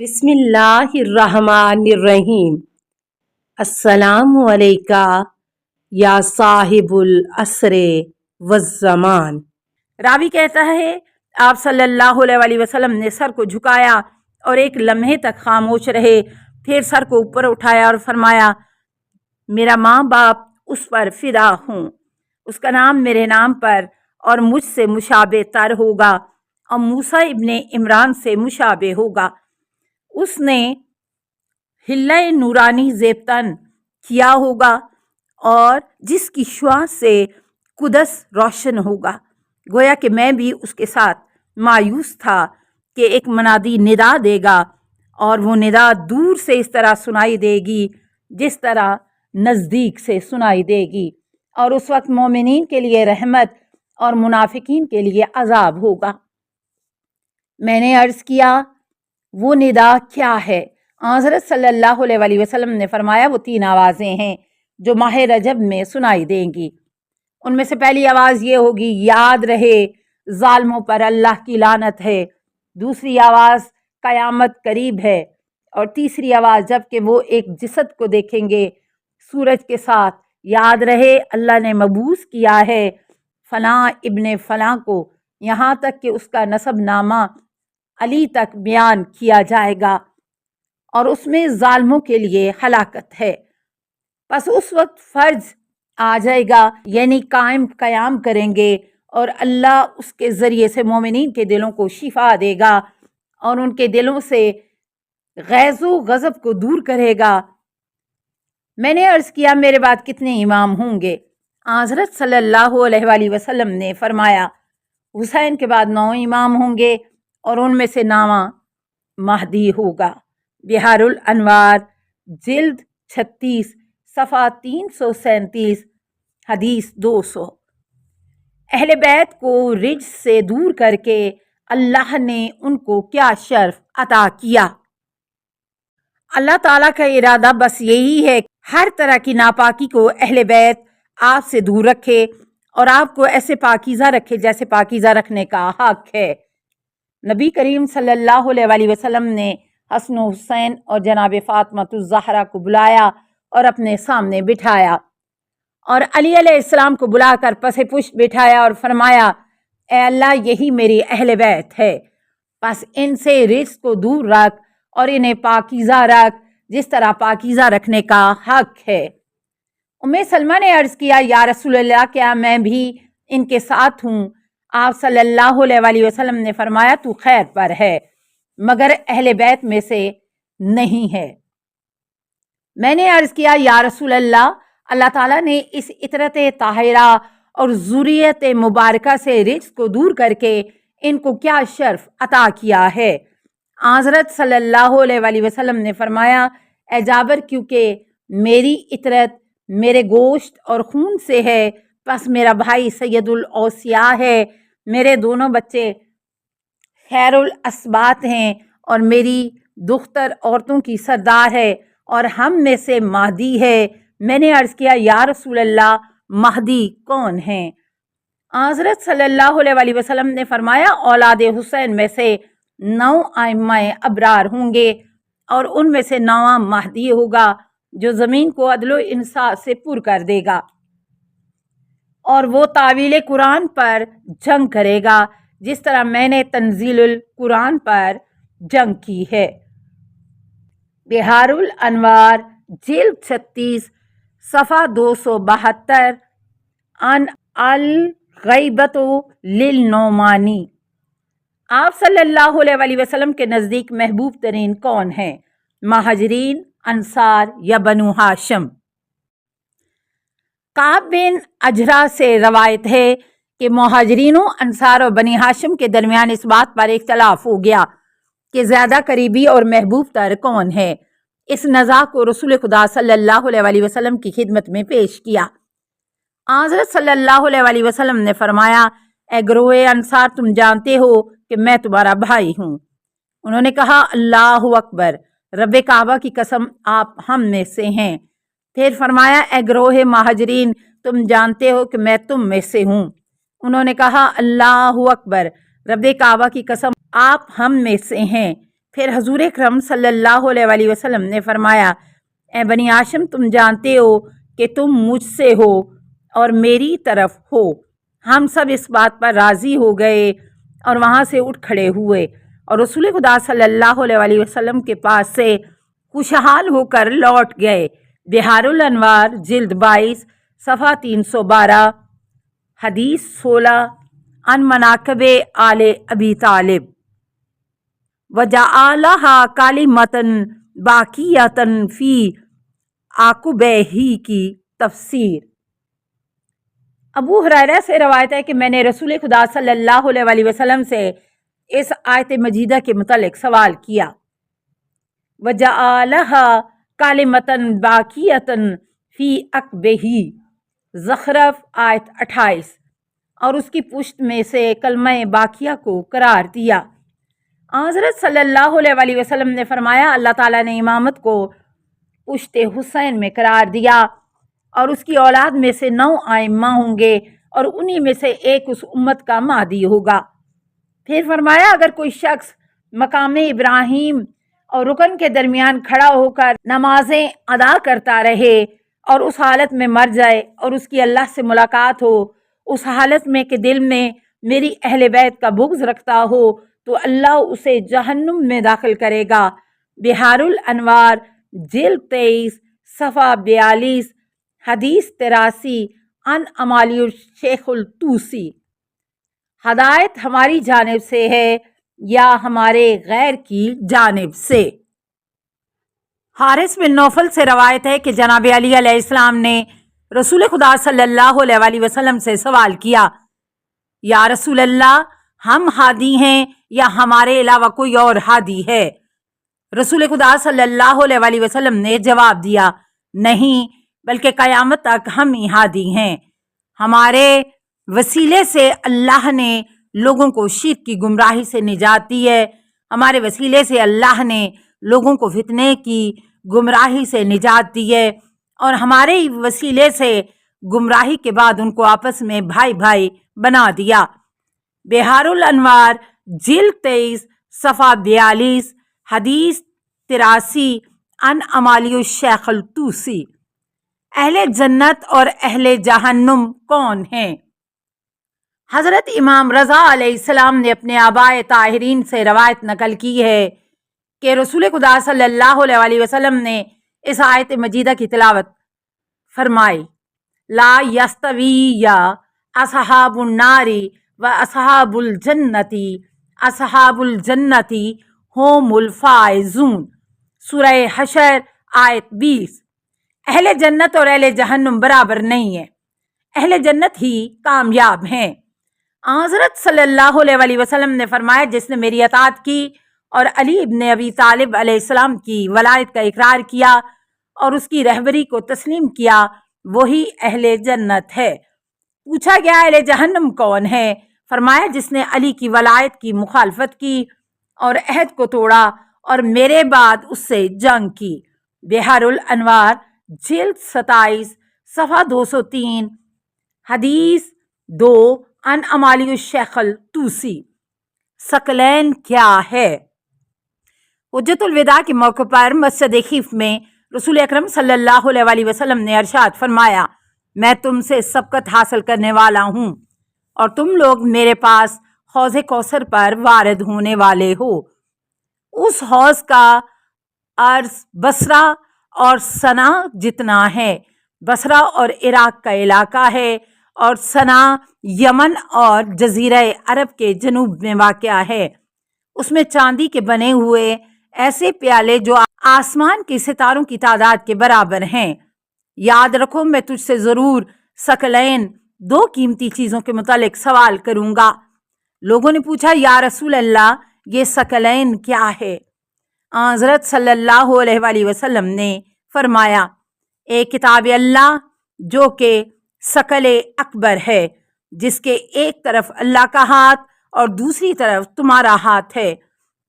بسم اللہ الرحمن الرحیم۔ السلام علیکہ یا صاحب العصر والزمان۔ راوی کہتا ہے آپ صلی اللہ علیہ وسلم نے سر کو جھکایا اور ایک لمحے تک خاموش رہے، پھر سر کو اوپر اٹھایا اور فرمایا میرا ماں باپ اس پر فدا ہوں، اس کا نام میرے نام پر اور مجھ سے مشابہ تر ہوگا اور موسیٰ ابن عمران سے مشابہ ہوگا۔ اس نے حلہ نورانی زیب تن کیا ہوگا اور جس کی شعاع سے قدس روشن ہوگا۔ گویا کہ میں بھی اس کے ساتھ مایوس تھا کہ ایک منادی ندا دے گا اور وہ ندا دور سے اس طرح سنائی دے گی جس طرح نزدیک سے سنائی دے گی، اور اس وقت مومنین کے لیے رحمت اور منافقین کے لیے عذاب ہوگا۔ میں نے عرض کیا وہ ندا کیا ہے؟ حضرت صلی اللہ علیہ وسلم نے فرمایا وہ 3 آوازیں ہیں جو ماہ رجب میں سنائی دیں گی۔ ان میں سے پہلی آواز یہ ہوگی یاد رہے ظالموں پر اللہ کی لعنت ہے، دوسری آواز قیامت قریب ہے، اور تیسری آواز جب کہ وہ ایک جسد کو دیکھیں گے سورج کے ساتھ، یاد رہے اللہ نے مبعوث کیا ہے فلاں ابن فلاں کو، یہاں تک کہ اس کا نسب نامہ علی تک بیان کیا جائے گا اور اس میں ظالموں کے لیے ہلاکت ہے۔ پس اس وقت فرض آ جائے گا، یعنی قیام کریں گے اور اللہ اس کے ذریعے سے مومنین کے دلوں کو شفا دے گا اور ان کے دلوں سے غیظ و غضب کو دور کرے گا۔ میں نے عرض کیا میرے بعد کتنے امام ہوں گے؟ حضرت صلی اللہ علیہ وآلہ وسلم نے فرمایا حسین کے بعد 9 امام ہوں گے اور ان میں سے 9واں مہدی ہوگا۔ بحار الانوار جلد 36 صفحہ 337 حدیث 200۔ اہل بیت کو رجس سے دور کر کے اللہ نے ان کو کیا شرف عطا کیا؟ اللہ تعالیٰ کا ارادہ بس یہی ہے ہر طرح کی ناپاکی کو اہل بیت آپ سے دور رکھے اور آپ کو ایسے پاکیزہ رکھے جیسے پاکیزہ رکھنے کا حق ہے۔ نبی کریم صلی اللہ علیہ وآلہ وسلم نے حسن و حسین اور جناب فاطمہ الزہرا کو بلایا اور اپنے سامنے بٹھایا اور علی علیہ السلام کو بلا کر پس پشت بٹھایا اور فرمایا اے اللہ یہی میری اہل بیت ہے، بس ان سے رجس کو دور رکھ اور انہیں پاکیزہ رکھ جس طرح پاکیزہ رکھنے کا حق ہے۔ سلمہ نے عرض کیا یا رسول اللہ کیا میں بھی ان کے ساتھ ہوں؟ آپ صلی اللہ علیہ وآلہ وسلم نے فرمایا تو خیر پر ہے مگر اہل بیت میں سے نہیں ہے۔ میں نے عرض کیا یا رسول اللہ اللہ تعالیٰ نے اس عطرت طاہرہ اور ذریت مبارکہ سے رجس کو دور کر کے ان کو کیا شرف عطا کیا ہے؟ حضرت صلی اللہ علیہ وآلہ وسلم نے فرمایا اے جابر کیونکہ میری عطرت میرے گوشت اور خون سے ہے، پس میرا بھائی سید الاوصیاء ہے، میرے دونوں بچے خیر الاسباط ہیں اور میری دختر عورتوں کی سردار ہے اور ہم میں سے مہدی ہے۔ میں نے عرض کیا یا رسول اللہ مہدی کون ہیں؟ حضرت صلی اللہ علیہ وآلہ وسلم نے فرمایا اولاد حسین میں سے 9 ائمہ ابرار ہوں گے اور ان میں سے 9واں مہدی ہوگا جو زمین کو عدل و انصاف سے پر کر دے گا اور وہ تعویل قرآن پر جنگ کرے گا جس طرح میں نے تنزیل القرآن پر جنگ کی ہے۔ بحار الانوار جلد 36 صفحہ 272 عن الغیبۃ للنعمانی۔ آپ صلی اللہ علیہ وآلہ وسلم کے نزدیک محبوب ترین کون ہیں؟ مہاجرین، انصار یا بنو ہاشم؟ کعب بن اجرہ سے روایت ہے کہ مہاجرینوں، انصار اور بنی ہاشم کے درمیان اس بات پر اختلاف ہو گیا کہ زیادہ قریبی اور محبوب تر کون ہے۔ اس نزاع کو رسول خدا صلی اللہ علیہ وآلہ وسلم کی خدمت میں پیش کیا۔ حضرت صلی اللہ علیہ وآلہ وسلم نے فرمایا اے گروہ انصار تم جانتے ہو کہ میں تمہارا بھائی ہوں۔ انہوں نے کہا اللہ اکبر، رب کعبہ کی قسم آپ ہم میں سے ہیں۔ پھر فرمایا اے گروہ مہاجرین تم جانتے ہو کہ میں تم میں سے ہوں۔ انہوں نے کہا اللہ اکبر، رب کعبہ کی قسم آپ ہم میں سے ہیں۔ پھر حضور اکرم صلی اللہ علیہ وسلم نے فرمایا، اے بنی ہاشم، تم جانتے ہو کہ تم مجھ سے ہو اور میری طرف ہو۔ ہم سب اس بات پر راضی ہو گئے اور وہاں سے اٹھ کھڑے ہوئے اور رسول خدا صلی اللہ علیہ وسلم کے پاس سے خوشحال ہو کر لوٹ گئے۔ بحار الانوار جلد 22 صفحہ 312، حدیث 16، عن مناقب آل ابی طالب۔ وجعلها کلمۃ باقیۃ فی عقبیہ کی تفسیر۔ ابو ہریرہ سے روایت ہے کہ میں نے رسول خدا صلی اللہ علیہ وسلم سے اس آیت مجیدہ کے متعلق سوال کیا، وَجَعَلَهَا كَلِمَةً بَاقِيَةً فِي عَقْبِهِ، زخرف آیت 28، اور اس کی پشت میں سے کلمہ باقیہ کو قرار دیا۔ حضرت صلی اللہ علیہ وسلم نے فرمایا، اللہ تعالیٰ نے امامت کو پشت حسین میں قرار دیا اور اس کی اولاد میں سے 9 ائمہ ہوں گے اور انہی میں سے ایک اس امت کا مہدی ہوگا۔ پھر فرمایا، اگر کوئی شخص مقام ابراہیم اور رکن کے درمیان کھڑا ہو کر نمازیں ادا کرتا رہے اور اس حالت میں مر جائے اور اس کی اللہ سے ملاقات ہو، اس حالت میں کہ دل میں میری اہل بیت کا بغض رکھتا ہو، تو اللہ اسے جہنم میں داخل کرے گا۔ بحار الانوار جلد 23 صفحہ 42، حدیث 83، عن امالی الشیخ الطوسی۔ ہدایت ہماری جانب سے ہے یا ہمارے غیر کی جانب سے؟ حارث بن نوفل سے روایت ہے کہ جناب علی علیہ السلام نے رسول خدا صلی اللہ علیہ وسلم سے سوال کیا، یا رسول اللہ، ہم ہادی ہیں یا ہمارے علاوہ کوئی اور ہادی ہے؟ رسول خدا صلی اللہ علیہ وسلم نے جواب دیا، نہیں، بلکہ قیامت تک ہم ہی ہادی ہیں۔ ہمارے وسیلے سے اللہ نے لوگوں کو شرک کی گمراہی سے نجات دی ہے، ہمارے وسیلے سے اللہ نے لوگوں کو فتنے کی گمراہی سے نجات دی ہے، اور ہمارے وسیلے سے گمراہی کے بعد ان کو آپس میں بھائی بھائی بنا دیا۔ بحار الانوار جلد 23 صفحہ 42، حدیث 83، عن امالی الشیخ الطوسی۔ اہل جنت اور اہل جہنم کون ہیں؟ حضرت امام رضا علیہ السلام نے اپنے آبائے طاہرین سے روایت نقل کی ہے کہ رسول خدا صلی اللہ علیہ وسلم نے اس آیت مجیدہ کی تلاوت فرمائی، لا یستوی اصحاب النار و اصحاب الجنتی، اصحاب الجنتی هم الفائزون، سورہ حشر آیت 20۔ اہل جنت اور اہل جہنم برابر نہیں ہیں، اہل جنت ہی کامیاب ہیں۔ حضرت صلی اللہ علیہ وسلم نے فرمایا، جس نے میری اطاعت کی اور علی ابن ابی طالب علیہ السلام کی ولایت کا اقرار کیا اور اس کی رہبری کو تسلیم کیا، وہی اہل جنت ہے۔ پوچھا گیا، اہل جہنم کون ہے؟ فرمایا، جس نے علی کی ولایت کی مخالفت کی اور عہد کو توڑا اور میرے بعد اس سے جنگ کی۔ بحار الانوار جلد 27 صفحہ 203، حدیث 2، عن امالی الشیخ الطوسی۔ ثقلین کیا ہے؟ حجت الوداع کے موقع پر مسجد خیف میں رسول اکرم صلی اللہ علیہ وسلم نے ارشاد فرمایا، میں تم سے سبقت حاصل کرنے والا ہوں اور تم لوگ میرے پاس حوض کوثر پر وارد ہونے والے ہو۔ اس حوض کا عرض بصرہ اور صنع جتنا ہے۔ بصرہ اور عراق کا علاقہ ہے اور صنع یمن اور جزیرہ عرب کے جنوب میں واقع ہے۔ اس میں چاندی کے بنے ہوئے ایسے پیالے جو آسمان کے ستاروں کی تعداد کے برابر ہیں۔ یاد رکھو، میں تجھ سے ضرور ثقلین، 2 قیمتی چیزوں کے متعلق سوال کروں گا۔ لوگوں نے پوچھا، یا رسول اللہ، یہ ثقلین کیا ہے؟ حضرت صلی اللہ علیہ وسلم نے فرمایا، ایک کتاب اللہ جو کہ ثقل اکبر ہے، جس کے ایک طرف اللہ کا ہاتھ اور دوسری طرف تمہارا ہاتھ ہے،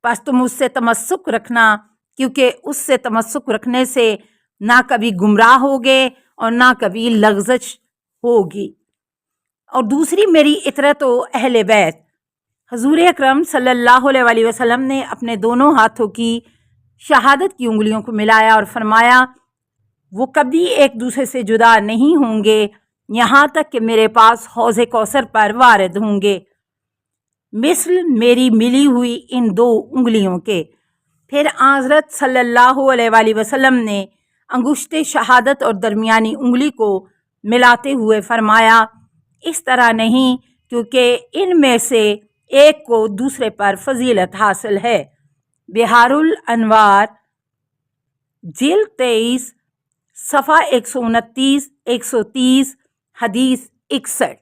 بس تم اس سے تمسک رکھنا، کیونکہ اس سے تمسک رکھنے سے نہ کبھی گمراہ ہوگے اور نہ کبھی لغزش ہوگی۔ اور دوسری میری اطرت و اہل بیت۔ حضور اکرم صلی اللہ علیہ وسلم نے اپنے دونوں ہاتھوں کی شہادت کی انگلیوں کو ملایا اور فرمایا وہ کبھی ایک دوسرے سے جدا نہیں ہوں گے یہاں تک کہ میرے پاس حوض کوثر پر وارد ہوں گے، مثل میری ملی ہوئی ان دو انگلیوں کے۔ پھر حضرت صلی اللہ علیہ وسلم نے انگشت شہادت اور درمیانی انگلی کو ملاتے ہوئے فرمایا اس طرح نہیں، کیونکہ ان میں سے ایک کو دوسرے پر فضیلت حاصل ہے۔ بحار الانوار جلد 23 صفحہ 129 130 حدیث 61۔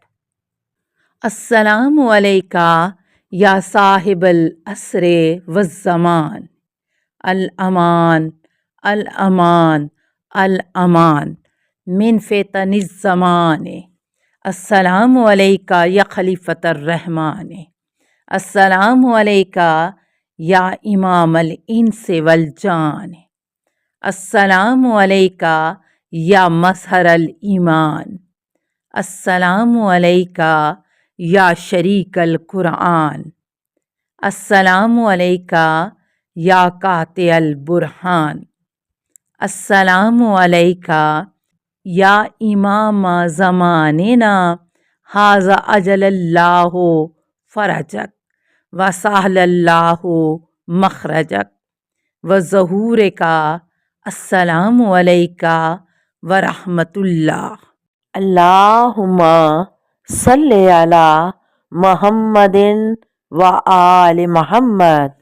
السلام علیکہ یا صاحب العصر والزمان، الامان الامان الامان من فتن الزمان، السلام علیکہ یا خلیفۃ الرحمن، السلام علیکہ یا امام الانس والجان، السلام علیکہ یا مظہر الایمان، السلام علیکہ یا شریک القرآن، السلام علیکہ یا قاطع البرہان، السلام علیکہ یا امام زماننا ھذا اجل اللہ فرجک وسہل اللہ مخرجک وظہورک، السلام علیکہ ورحمۃ اللہ۔ اللہم صلی علی محمد و آل محمد۔